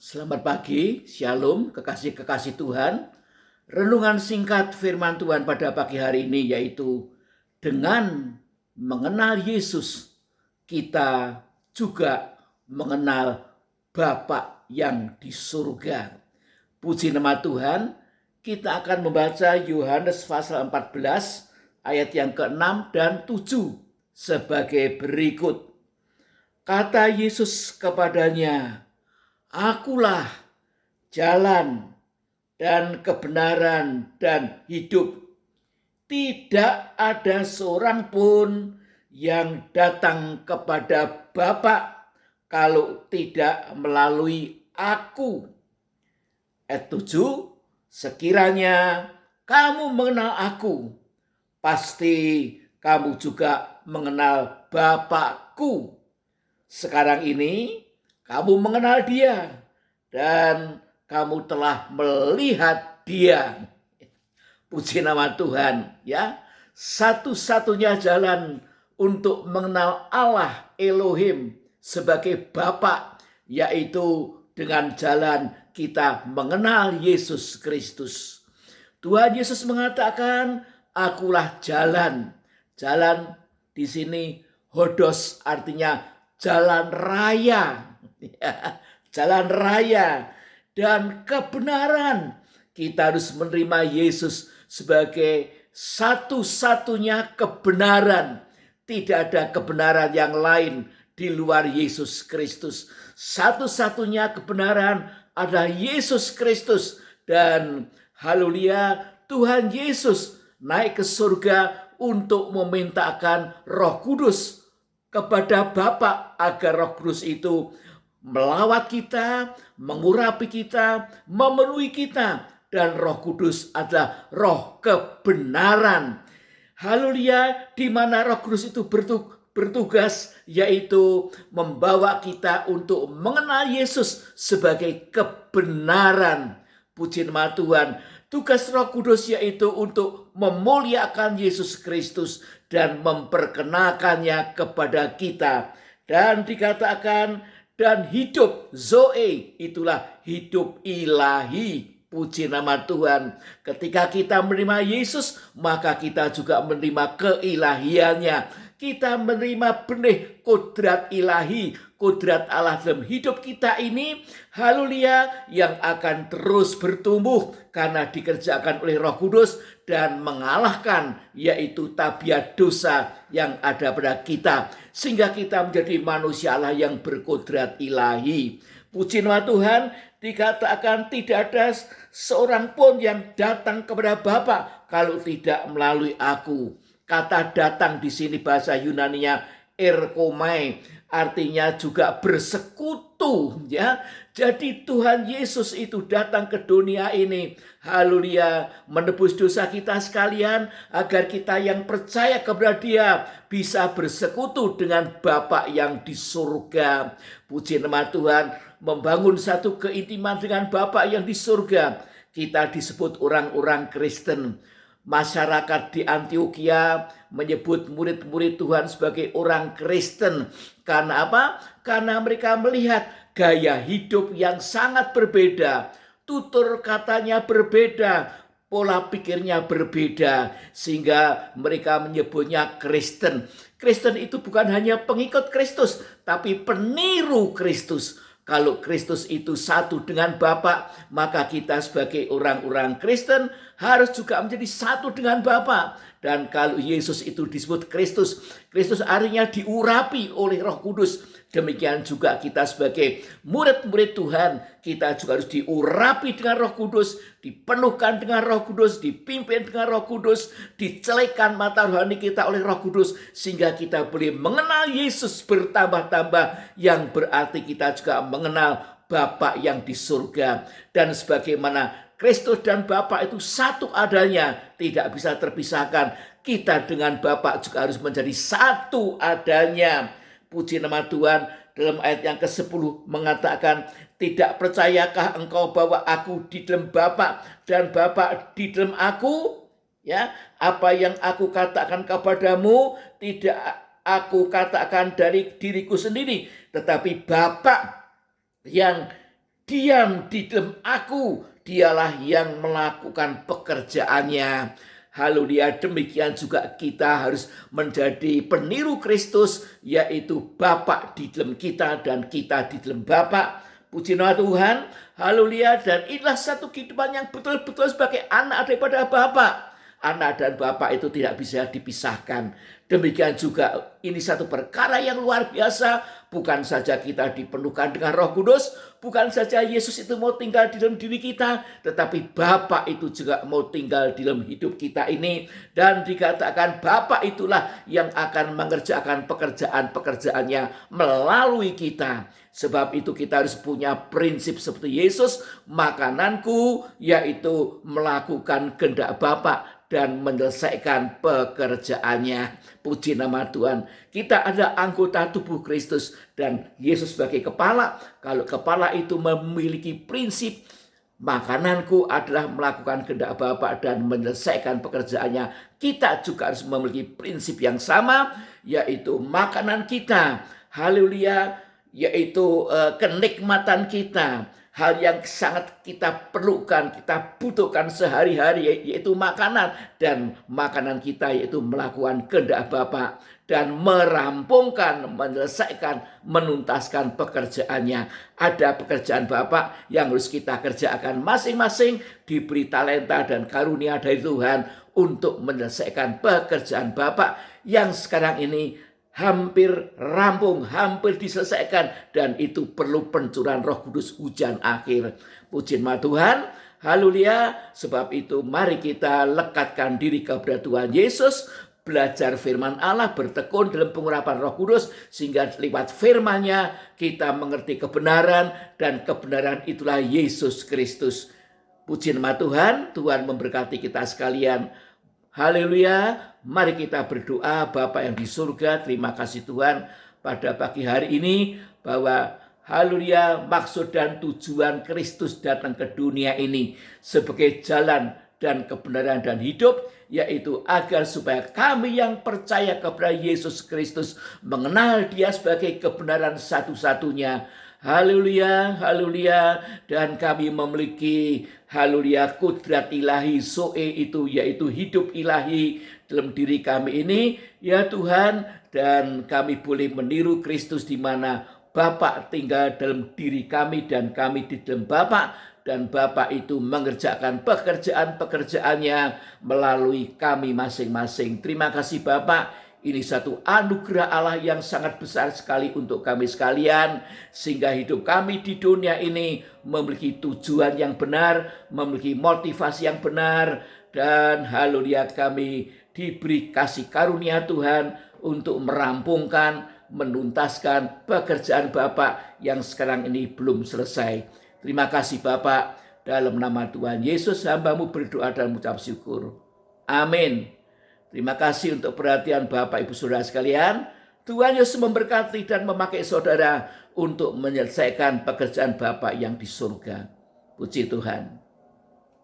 Selamat pagi, Shalom, kekasih-kekasih Tuhan. Renungan singkat firman Tuhan pada pagi hari ini yaitu dengan mengenal Yesus, kita juga mengenal Bapa yang di surga. Puji nama Tuhan, kita akan membaca Yohanes pasal 14 ayat yang ke-6 dan 7 sebagai berikut. Kata Yesus kepadanya, "Akulah jalan dan kebenaran dan hidup. Tidak ada seorang pun yang datang kepada Bapa kalau tidak melalui aku." Ayat 7, sekiranya kamu mengenal aku, pasti kamu juga mengenal Bapakku. Sekarang ini kamu mengenal dia dan kamu telah melihat dia. Puji nama Tuhan, ya. Satu-satunya jalan untuk mengenal Allah Elohim sebagai Bapa yaitu dengan jalan kita mengenal Yesus Kristus. Tuhan Yesus mengatakan, "Akulah jalan." Jalan di sini hodos artinya jalan raya. Jalan raya dan kebenaran. Kita harus menerima Yesus sebagai satu-satunya kebenaran. Tidak ada kebenaran yang lain di luar Yesus Kristus. Satu-satunya kebenaran adalah Yesus Kristus. Dan haleluya, Tuhan Yesus naik ke surga untuk memintakan Roh Kudus kepada Bapa agar Roh Kudus itu melawat kita, mengurapi kita, memenuhi kita. Dan Roh Kudus adalah roh kebenaran. Haleluya, di mana Roh Kudus itu bertugas yaitu membawa kita untuk mengenal Yesus sebagai kebenaran. Puji nama Tuhan. Tugas Roh Kudus yaitu untuk memuliakan Yesus Kristus dan memperkenalkannya kepada kita. Dan dikatakan, dan hidup Zoe, itulah hidup ilahi. Puji nama Tuhan. Ketika kita menerima Yesus, maka kita juga menerima keilahiannya. Kita menerima benih kodrat ilahi, kodrat Allah dalam hidup kita ini, haleluya, yang akan terus bertumbuh karena dikerjakan oleh Roh Kudus dan mengalahkan yaitu tabiat dosa yang ada pada kita, sehingga kita menjadi manusia Allah yang berkodrat ilahi. Puji nama Tuhan, dikatakan tidak ada seorang pun yang datang kepada Bapa kalau tidak melalui aku. Kata datang di sini bahasa Yunaninya erkomai, artinya juga bersekutu, ya. Jadi Tuhan Yesus itu datang ke dunia ini, haleluya, menebus dosa kita sekalian agar kita yang percaya kepada Dia bisa bersekutu dengan Bapa yang di surga. Puji nama Tuhan, membangun satu keintiman dengan Bapa yang di surga. Kita disebut orang-orang Kristen. Masyarakat di Antioquia menyebut murid-murid Tuhan sebagai orang Kristen. Karena apa? Karena mereka melihat gaya hidup yang sangat berbeda. Tutur katanya berbeda, pola pikirnya berbeda, sehingga mereka menyebutnya Kristen. Kristen itu bukan hanya pengikut Kristus, tapi peniru Kristus. Kalau Kristus itu satu dengan Bapa, maka kita sebagai orang-orang Kristen harus juga menjadi satu dengan Bapa. Dan kalau Yesus itu disebut Kristus, Kristus artinya diurapi oleh Roh Kudus. Demikian juga kita sebagai murid-murid Tuhan, kita juga harus diurapi dengan Roh Kudus, dipenuhkan dengan Roh Kudus, dipimpin dengan Roh Kudus, dicelikan mata rohani kita oleh Roh Kudus, sehingga kita boleh mengenal Yesus bertambah-tambah, yang berarti kita juga mengenal Bapa yang di surga. Dan sebagaimana Kristus dan Bapa itu satu adanya, tidak bisa terpisahkan, kita dengan Bapa juga harus menjadi satu adanya. Puji nama Tuhan, dalam ayat yang ke-10 mengatakan, tidak percayakah engkau bahwa aku di dalam Bapa dan Bapa di dalam aku? Ya, apa yang aku katakan kepadamu tidak aku katakan dari diriku sendiri, tetapi Bapa yang diam di dalam aku, dialah yang melakukan pekerjaannya. Haleluya, demikian juga kita harus menjadi peniru Kristus, yaitu Bapa di dalam kita dan kita di dalam Bapa. Puji nama Tuhan, haleluya. Dan inilah satu kehidupan yang betul-betul sebagai anak daripada Bapa. Anak dan Bapa itu tidak bisa dipisahkan. Demikian juga ini satu perkara yang luar biasa. Bukan saja kita dipenuhkan dengan Roh Kudus, bukan saja Yesus itu mau tinggal di dalam diri kita, tetapi Bapa itu juga mau tinggal di dalam hidup kita ini. Dan dikatakan Bapa itulah yang akan mengerjakan pekerjaan-pekerjaannya melalui kita. Sebab itu kita harus punya prinsip seperti Yesus, makananku yaitu melakukan kehendak Bapa dan menyelesaikan pekerjaannya. Puji nama Tuhan. Kita ada anggota tubuh Kristus dan Yesus sebagai kepala. Kalau kepala itu memiliki prinsip, makananku adalah melakukan kehendak Bapa dan menyelesaikan pekerjaannya, kita juga harus memiliki prinsip yang sama, yaitu makanan kita, haleluya, yaitu kenikmatan kita, hal yang sangat kita perlukan, kita butuhkan sehari-hari, yaitu makanan. Dan makanan kita yaitu melakukan kehendak Bapa dan merampungkan, menyelesaikan, menuntaskan pekerjaannya. Ada pekerjaan Bapa yang harus kita kerjakan, masing-masing diberi talenta dan karunia dari Tuhan untuk menyelesaikan pekerjaan Bapa yang sekarang ini hampir rampung, hampir diselesaikan, dan itu perlu pencurahan Roh Kudus, hujan akhir. Puji nama Tuhan, haleluya. Sebab itu mari kita lekatkan diri kepada Tuhan Yesus, belajar firman Allah, bertekun dalam pengurapan Roh Kudus, sehingga lewat firman-Nya kita mengerti kebenaran, dan kebenaran itulah Yesus Kristus. Puji nama Tuhan, Tuhan memberkati kita sekalian. Haleluya. Mari kita berdoa. Bapa yang di surga, terima kasih Tuhan pada pagi hari ini bahwa haleluya, maksud dan tujuan Kristus datang ke dunia ini sebagai jalan dan kebenaran dan hidup, yaitu agar supaya kami yang percaya kepada Yesus Kristus mengenal Dia sebagai kebenaran satu-satunya. Haleluya, haleluya. Dan kami memiliki haleluya kudrat ilahi, zoe itu yaitu hidup ilahi dalam diri kami ini, ya Tuhan. Dan kami boleh meniru Kristus di mana Bapa tinggal dalam diri kami dan kami di dalam Bapa, dan Bapa itu mengerjakan pekerjaan-pekerjaannya melalui kami masing-masing. Terima kasih Bapa. Ini satu anugerah Allah yang sangat besar sekali untuk kami sekalian, sehingga hidup kami di dunia ini memiliki tujuan yang benar, memiliki motivasi yang benar, dan haleluya kami diberi kasih karunia Tuhan untuk merampungkan, menuntaskan pekerjaan Bapa yang sekarang ini belum selesai. Terima kasih Bapa, dalam nama Tuhan Yesus hamba-Mu berdoa dan mengucap syukur. Amin. Terima kasih untuk perhatian Bapak Ibu Saudara sekalian. Tuhan Yesus memberkati dan memakai saudara untuk menyelesaikan pekerjaan Bapa yang di surga. Puji Tuhan.